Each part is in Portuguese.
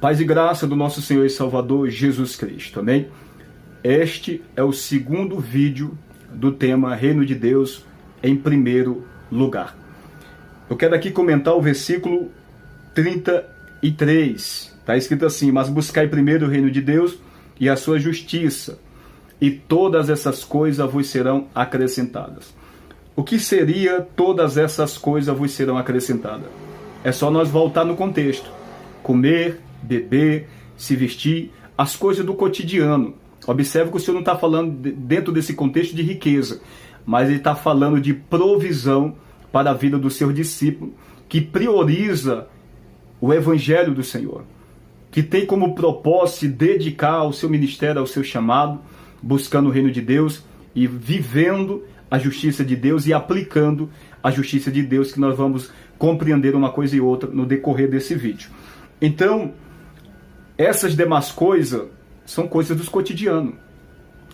Paz e graça do nosso Senhor e Salvador Jesus Cristo, amém? Este é o segundo vídeo do tema Reino de Deus em primeiro lugar. Eu quero aqui comentar o versículo 33. Está escrito assim: mas buscai primeiro o reino de Deus e a sua justiça, e todas essas coisas vos serão acrescentadas. O que seria todas essas coisas vos serão acrescentadas? É só nós voltar no contexto. Comer, beber, se vestir, as coisas do cotidiano. Observe que o Senhor não está falando dentro desse contexto de riqueza, mas Ele está falando de provisão para a vida do seu discípulo, que prioriza o Evangelho do Senhor, que tem como propósito se dedicar ao seu ministério, ao seu chamado, buscando o reino de Deus e vivendo a justiça de Deus e aplicando a justiça de Deus, que nós vamos compreender uma coisa e outra no decorrer desse vídeo. Então, essas demais coisas são coisas do cotidiano,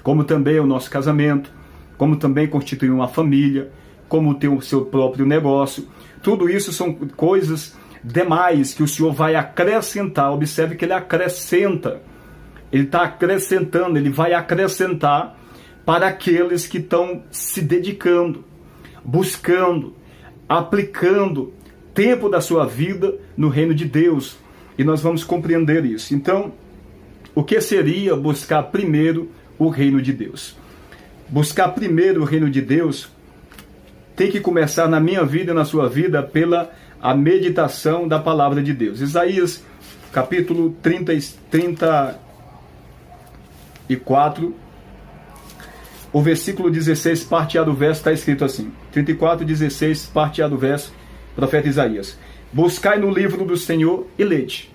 como também o nosso casamento, como também constituir uma família, como ter o seu próprio negócio. Tudo isso são coisas demais que o Senhor vai acrescentar. Observe que Ele acrescenta. Ele está acrescentando, Ele vai acrescentar para aqueles que estão se dedicando, buscando, aplicando tempo da sua vida no reino de Deus. E nós vamos compreender isso. Então, o que seria buscar primeiro o reino de Deus? Buscar primeiro o reino de Deus tem que começar na minha vida e na sua vida pela a meditação da palavra de Deus. Isaías, capítulo 34, o versículo 16, parte A do verso, está escrito assim. 34, 16, parte A do verso, profeta Isaías: buscai no livro do Senhor e lede.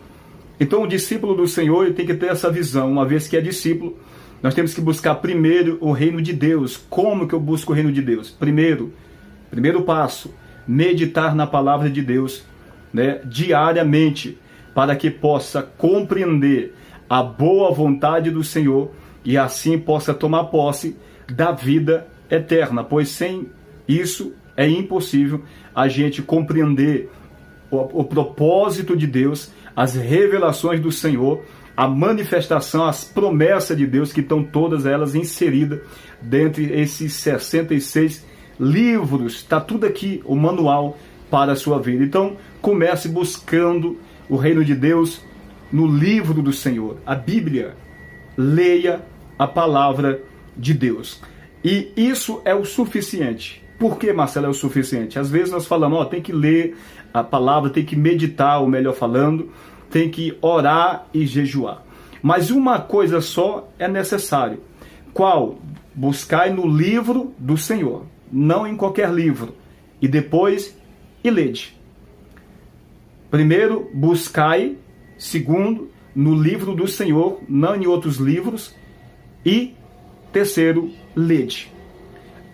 Então o discípulo do Senhor ele tem que ter essa visão. Uma vez que é discípulo, nós temos que buscar primeiro o reino de Deus. Como que eu busco o reino de Deus? Primeiro passo, meditar na palavra de Deus, né, diariamente, para que possa compreender a boa vontade do Senhor e assim possa tomar posse da vida eterna, pois sem isso é impossível a gente compreender o propósito de Deus, as revelações do Senhor, a manifestação, as promessas de Deus, que estão todas elas inseridas dentre esses 66 livros. Está tudo aqui, o manual para a sua vida. Então, comece buscando o reino de Deus no livro do Senhor, a Bíblia. Leia a palavra de Deus. E isso é o suficiente. Por que, Marcelo, é o suficiente? Às vezes nós falamos, tem que ler a palavra, tem que meditar, ou melhor falando, tem que orar e jejuar. Mas uma coisa só é necessário. Qual? Buscai no livro do Senhor, não em qualquer livro. E depois, e lede. Primeiro, buscai. Segundo, no livro do Senhor, não em outros livros. E terceiro, lede.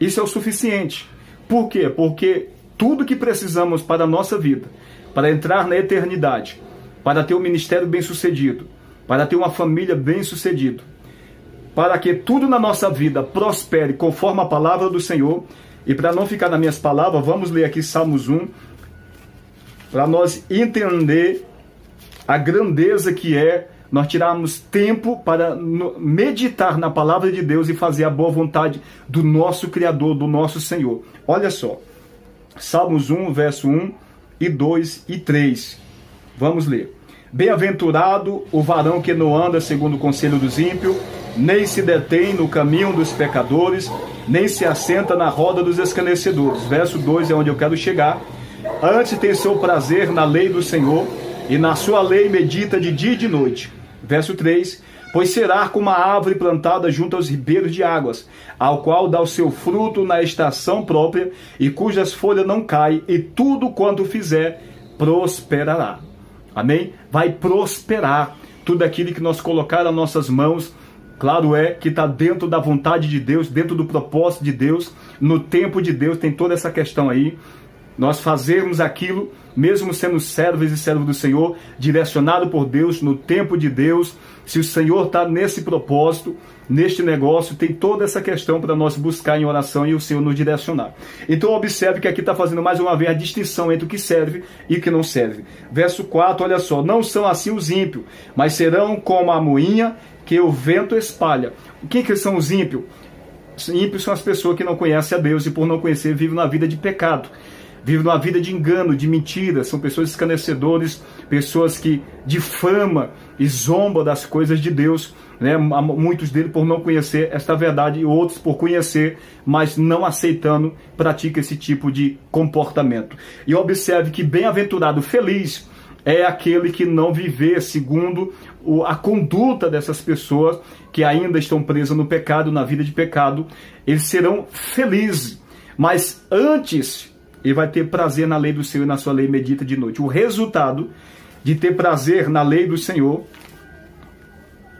Isso é o suficiente. Por quê? Porque tudo que precisamos para a nossa vida, para entrar na eternidade, para ter um ministério bem-sucedido, para ter uma família bem-sucedida, para que tudo na nossa vida prospere conforme a palavra do Senhor. E para não ficar nas minhas palavras, vamos ler aqui Salmos 1, para nós entender a grandeza que é nós tirarmos tempo para meditar na palavra de Deus e fazer a boa vontade do nosso Criador, do nosso Senhor. Olha só, Salmos 1, verso 1 e 2 e 3. Vamos ler. Bem-aventurado o varão que não anda segundo o conselho dos ímpios, nem se detém no caminho dos pecadores, nem se assenta na roda dos escarnecedores. Verso 2 é onde eu quero chegar. Antes tem seu prazer na lei do Senhor, e na sua lei medita de dia e de noite. Verso 3, pois será como uma árvore plantada junto aos ribeiros de águas, ao qual dá o seu fruto na estação própria, e cujas folhas não caem, e tudo quanto fizer prosperará. Amém? Vai prosperar tudo aquilo que nós colocar nas nossas mãos. Claro é que está dentro da vontade de Deus, dentro do propósito de Deus, no tempo de Deus, tem toda essa questão aí. Nós fazermos aquilo, mesmo sendo servos e servos do Senhor, direcionado por Deus, no tempo de Deus. Se o Senhor está nesse propósito, neste negócio, tem toda essa questão para nós buscar em oração e o Senhor nos direcionar. Então observe que aqui está fazendo mais uma vez a distinção entre o que serve e o que não serve. Verso 4, olha só: não são assim os ímpios, mas serão como a moinha que o vento espalha. O que são os ímpios? Os ímpios são as pessoas que não conhecem a Deus e por não conhecer vivem na vida de pecado. Vivem uma vida de engano, de mentira, são pessoas escarnecedores, pessoas que difamam e zombam das coisas de Deus, né? Muitos deles por não conhecer esta verdade e outros por conhecer, mas não aceitando, praticam esse tipo de comportamento. E observe que bem-aventurado, feliz, é aquele que não viver segundo a conduta dessas pessoas que ainda estão presas no pecado, na vida de pecado. Eles serão felizes, mas antes ele vai ter prazer na lei do Senhor e na sua lei medita de noite. O resultado de ter prazer na lei do Senhor,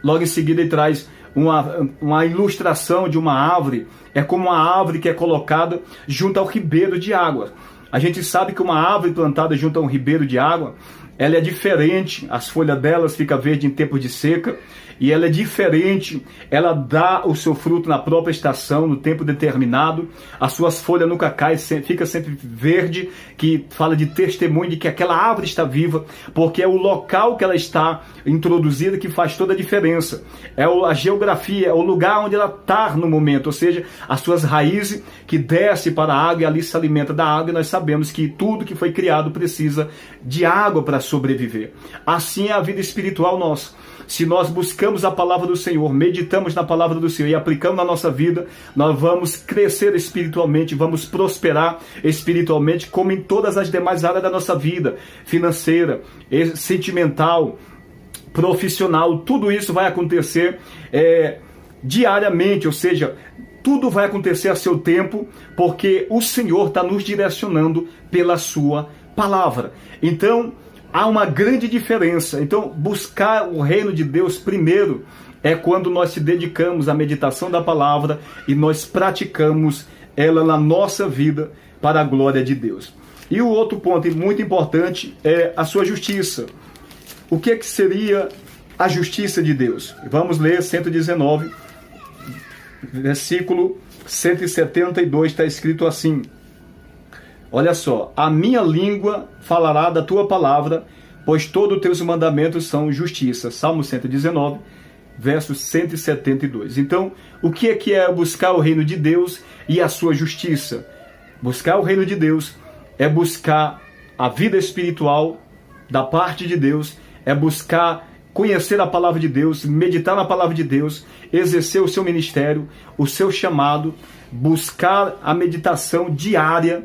logo em seguida ele traz uma ilustração de uma árvore. É como uma árvore que é colocada junto ao ribeiro de água. A gente sabe que uma árvore plantada junto a um ribeiro de água, ela é diferente, as folhas delas ficam verdes em tempo de seca, e ela é diferente, ela dá o seu fruto na própria estação, no tempo determinado, as suas folhas nunca caem, fica sempre verde, que fala de testemunho de que aquela árvore está viva, porque é o local que ela está introduzida que faz toda a diferença, é a geografia, é o lugar onde ela está no momento, ou seja, as suas raízes que descem para a água e ali se alimenta da água, e nós sabemos que tudo que foi criado precisa de água para sobreviver. Assim é a vida espiritual nossa. Se nós buscamos a palavra do Senhor, meditamos na palavra do Senhor e aplicamos na nossa vida, nós vamos crescer espiritualmente, vamos prosperar espiritualmente, como em todas as demais áreas da nossa vida, financeira, sentimental, profissional. Tudo isso vai acontecer diariamente, ou seja, tudo vai acontecer a seu tempo, porque o Senhor está nos direcionando pela sua palavra. Então, há uma grande diferença. Então, buscar o reino de Deus primeiro é quando nós se dedicamos à meditação da palavra e nós praticamos ela na nossa vida para a glória de Deus. E o outro ponto muito importante é a sua justiça. O que seria a justiça de Deus? Vamos ler 119, versículo 172, está escrito assim: olha só: a minha língua falará da tua palavra, pois todos os teus mandamentos são justiça. Salmo 119, verso 172. Então, o que é buscar o reino de Deus e a sua justiça? Buscar o reino de Deus é buscar a vida espiritual da parte de Deus, é buscar conhecer a palavra de Deus, meditar na palavra de Deus, exercer o seu ministério, o seu chamado, buscar a meditação diária.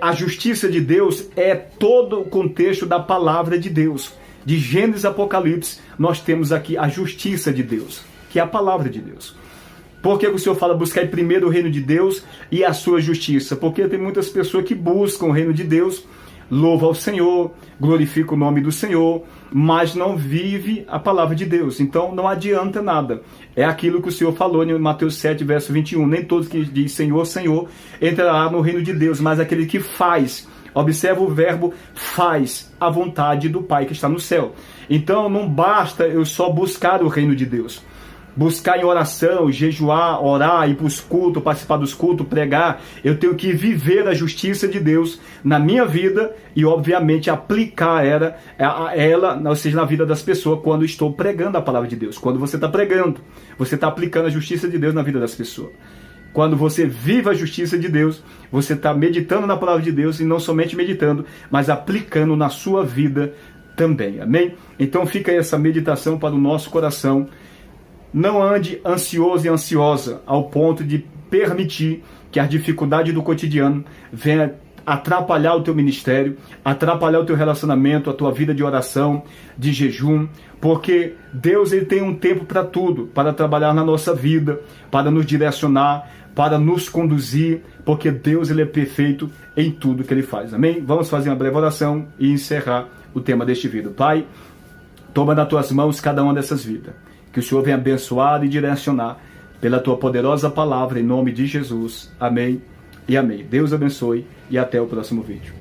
A justiça de Deus é todo o contexto da palavra de Deus. De Gênesis a Apocalipse, nós temos aqui a justiça de Deus, que é a palavra de Deus. Por que o Senhor fala buscar primeiro o reino de Deus e a sua justiça? Porque tem muitas pessoas que buscam o reino de Deus, louva ao Senhor, glorifica o nome do Senhor, mas não vive a palavra de Deus. Então não adianta nada. É aquilo que o Senhor falou em Mateus 7, verso 21. Nem todos que dizem Senhor, Senhor, entrará no reino de Deus, mas aquele que faz. Observa o verbo faz a vontade do Pai que está no céu. Então não basta eu só buscar o reino de Deus. Buscar em oração, jejuar, orar, ir para os cultos, participar dos cultos, pregar. Eu tenho que viver a justiça de Deus na minha vida e, obviamente, aplicar ela, ou seja, na vida das pessoas quando estou pregando a palavra de Deus. Quando você está pregando, você está aplicando a justiça de Deus na vida das pessoas. Quando você vive a justiça de Deus, você está meditando na palavra de Deus e não somente meditando, mas aplicando na sua vida também. Amém? Então fica aí essa meditação para o nosso coração. Não ande ansioso e ansiosa ao ponto de permitir que a dificuldade do cotidiano venha atrapalhar o teu ministério, atrapalhar o teu relacionamento, a tua vida de oração, de jejum, porque Deus ele tem um tempo para tudo, para trabalhar na nossa vida, para nos direcionar, para nos conduzir, porque Deus ele é perfeito em tudo que ele faz. Amém? Vamos fazer uma breve oração e encerrar o tema deste vídeo. Pai, toma nas tuas mãos cada uma dessas vidas. Que o Senhor venha abençoar e direcionar pela tua poderosa palavra, em nome de Jesus. Amém e amém. Deus abençoe e até o próximo vídeo.